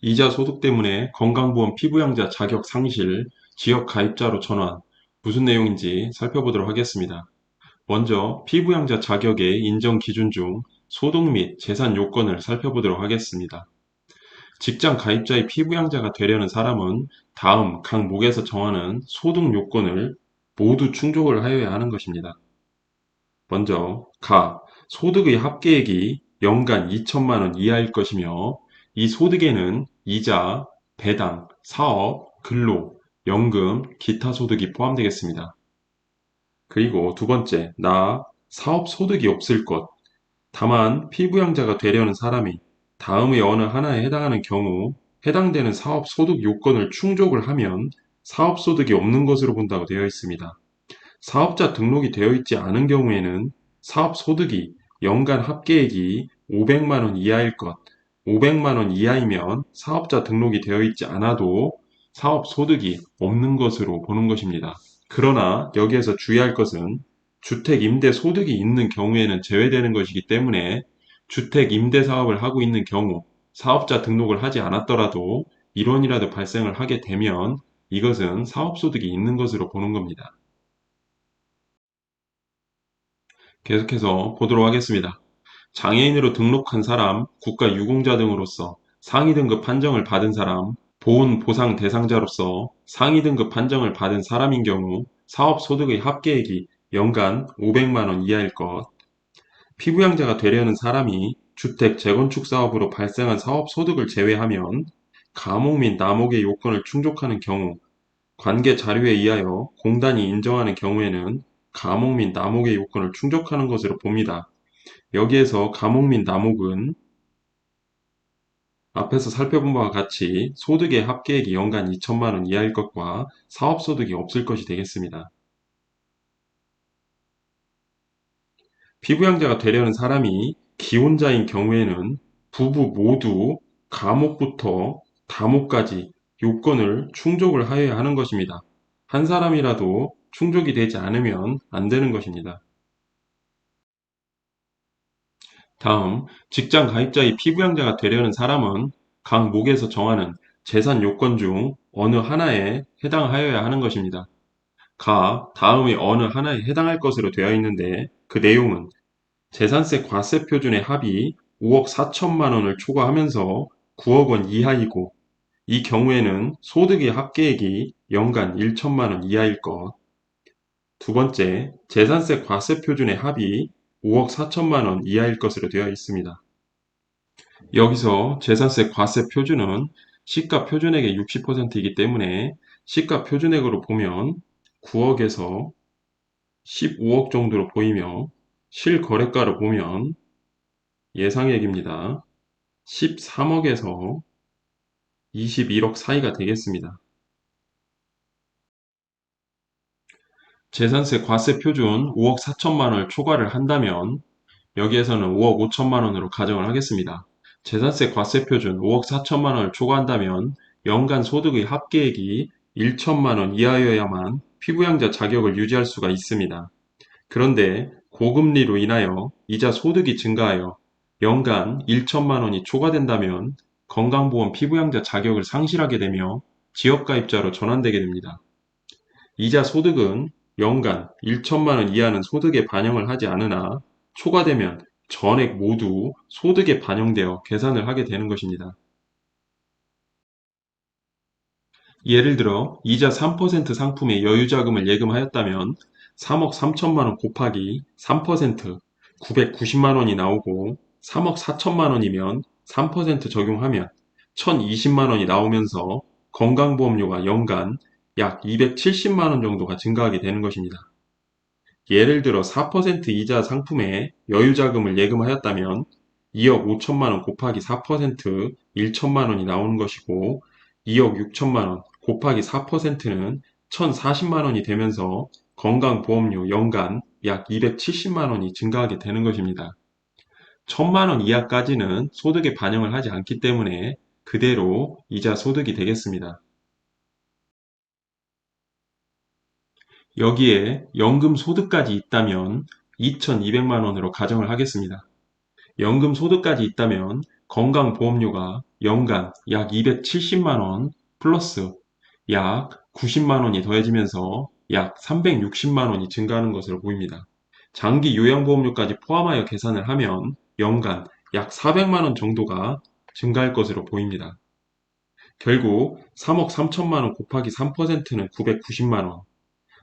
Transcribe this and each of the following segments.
이자 소득 때문에 건강보험 피부양자 자격 상실, 지역 가입자로 전환, 무슨 내용인지 살펴보도록 하겠습니다. 먼저 피부양자 자격의 인정 기준 중 소득 및 재산 요건을 살펴보도록 하겠습니다. 직장 가입자의 피부양자가 되려는 사람은 다음 각 목에서 정하는 소득 요건을 모두 충족을 하여야 하는 것입니다. 먼저 소득의 합계액이 연간 2천만 원 이하일 것이며 이 소득에는 이자, 배당, 사업, 근로, 연금, 기타 소득이 포함되겠습니다. 그리고 두 번째, 사업 소득이 없을 것. 다만 피부양자가 되려는 사람이 다음의 어느 하나에 해당하는 경우 해당되는 사업 소득 요건을 충족을 하면 사업 소득이 없는 것으로 본다고 되어 있습니다. 사업자 등록이 되어 있지 않은 경우에는 사업 소득이 연간 합계액이 500만 원 이하일 것, 500만 원 이하이면 사업자 등록이 되어 있지 않아도 사업 소득이 없는 것으로 보는 것입니다. 그러나 여기에서 주의할 것은 주택 임대 소득이 있는 경우에는 제외되는 것이기 때문에 주택 임대 사업을 하고 있는 경우 사업자 등록을 하지 않았더라도 일원이라도 발생을 하게 되면 이것은 사업 소득이 있는 것으로 보는 겁니다. 계속해서 보도록 하겠습니다. 장애인으로 등록한 사람, 국가유공자 등으로서 상위 등급 판정을 받은 사람, 보훈 보상 대상자로서 상위 등급 판정을 받은 사람인 경우 사업 소득의 합계액이 연간 500만 원 이하일 것, 피부양자가 되려는 사람이 주택 재건축 사업으로 발생한 사업 소득을 제외하면 감옥 및 남옥의 요건을 충족하는 경우 관계 자료에 의하여 공단이 인정하는 경우에는 감옥 및 남옥의 요건을 충족하는 것으로 봅니다. 여기에서 감옥 및 남옥은 앞에서 살펴본 바와 같이 소득의 합계액이 연간 2천만 원 이하일 것과 사업소득이 없을 것이 되겠습니다. 피부양자가 되려는 사람이 기혼자인 경우에는 부부 모두 감옥부터 다목까지 요건을 충족을 하여야 하는 것입니다. 한 사람이라도 충족이 되지 않으면 안 되는 것입니다. 다음, 직장 가입자의 피부양자가 되려는 사람은 각 목에서 정하는 재산 요건 중 어느 하나에 해당하여야 하는 것입니다. 다음의 어느 하나에 해당할 것으로 되어 있는데 그 내용은 재산세 과세 표준의 합이 5억 4천만 원을 초과하면서 9억 원 이하이고 이 경우에는 소득의 합계액이 연간 1천만 원 이하일 것. 두 번째, 재산세 과세 표준의 합이 5억 4천만 원 이하일 것으로 되어 있습니다. 여기서 재산세 과세 표준은 시가 표준액의 60%이기 때문에 시가 표준액으로 보면 9억에서 15억 정도로 보이며 실거래가로 보면 예상액입니다. 13억에서 21억 사이가 되겠습니다. 재산세 과세 표준 5억 4천만 원을 초과를 한다면 여기에서는 5억 5천만 원으로 가정을 하겠습니다. 재산세 과세 표준 5억 4천만 원을 초과한다면 연간 소득의 합계액이 1천만 원 이하여야만 피부양자 자격을 유지할 수가 있습니다. 그런데 고금리로 인하여 이자 소득이 증가하여 연간 1천만 원이 초과된다면 건강보험 피부양자 자격을 상실하게 되며 지역가입자로 전환되게 됩니다. 이자 소득은 연간 1천만 원 이하는 소득에 반영을 하지 않으나 초과되면 전액 모두 소득에 반영되어 계산을 하게 되는 것입니다. 예를 들어 이자 3% 상품의 여유자금을 예금하였다면 3억 3천만 원 곱하기 3% 990만 원이 나오고 3억 4천만 원이면 3% 적용하면 1020만 원이 나오면서 건강보험료가 연간 약 270만 원 정도가 증가하게 되는 것입니다. 예를 들어 4% 이자 상품에 여유자금을 예금하였다면 2억 5천만 원 곱하기 4% 1천만 원이 나오는 것이고 2억 6천만 원 곱하기 4%는 1040만 원이 되면서 건강보험료 연간 약 270만 원이 증가하게 되는 것입니다. 1000만 원 이하까지는 소득에 반영을 하지 않기 때문에 그대로 이자 소득이 되겠습니다. 여기에 연금 소득까지 있다면 2,200만 원으로 가정을 하겠습니다. 연금 소득까지 있다면 건강보험료가 연간 약 270만 원 플러스 약 90만 원이 더해지면서 약 360만 원이 증가하는 것으로 보입니다. 장기 요양보험료까지 포함하여 계산을 하면 연간 약 400만 원 정도가 증가할 것으로 보입니다. 결국 3억 3천만 원 곱하기 3%는 990만 원,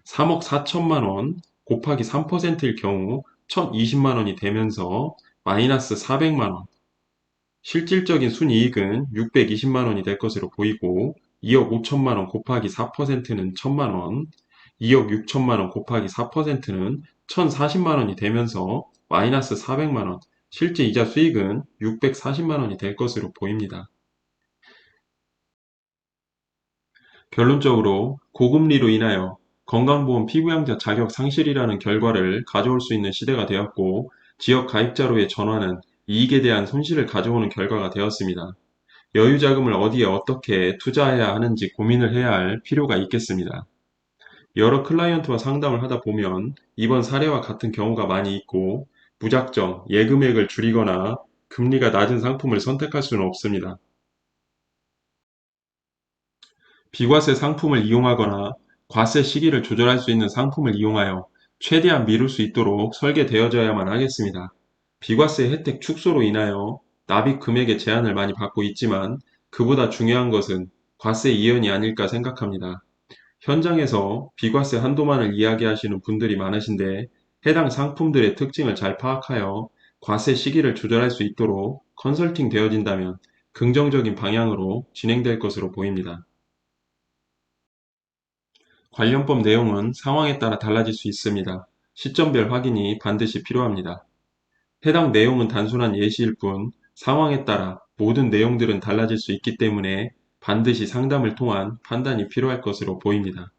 3억 4천만 원 곱하기 3%일 경우 1,020만 원이 되면서 마이너스 400만 원, 실질적인 순이익은 620만 원이 될 것으로 보이고 2억 5천만 원 곱하기 4%는 1,000만 원, 2억 6천만 원 곱하기 4%는 1,040만 원이 되면서 마이너스 400만 원, 실제 이자 수익은 640만 원이 될 것으로 보입니다. 결론적으로 고금리로 인하여 건강보험 피부양자 자격 상실이라는 결과를 가져올 수 있는 시대가 되었고 지역 가입자로의 전환은 이익에 대한 손실을 가져오는 결과가 되었습니다. 여유 자금을 어디에 어떻게 투자해야 하는지 고민을 해야 할 필요가 있겠습니다. 여러 클라이언트와 상담을 하다 보면 이번 사례와 같은 경우가 많이 있고 무작정 예금액을 줄이거나 금리가 낮은 상품을 선택할 수는 없습니다. 비과세 상품을 이용하거나 과세 시기를 조절할 수 있는 상품을 이용하여 최대한 미룰 수 있도록 설계되어져야만 하겠습니다. 비과세 혜택 축소로 인하여 납입 금액의 제한을 많이 받고 있지만 그보다 중요한 것은 과세 이연이 아닐까 생각합니다. 현장에서 비과세 한도만을 이야기하시는 분들이 많으신데 해당 상품들의 특징을 잘 파악하여 과세 시기를 조절할 수 있도록 컨설팅 되어진다면 긍정적인 방향으로 진행될 것으로 보입니다. 관련법 내용은 상황에 따라 달라질 수 있습니다. 시점별 확인이 반드시 필요합니다. 해당 내용은 단순한 예시일 뿐 상황에 따라 모든 내용들은 달라질 수 있기 때문에 반드시 상담을 통한 판단이 필요할 것으로 보입니다.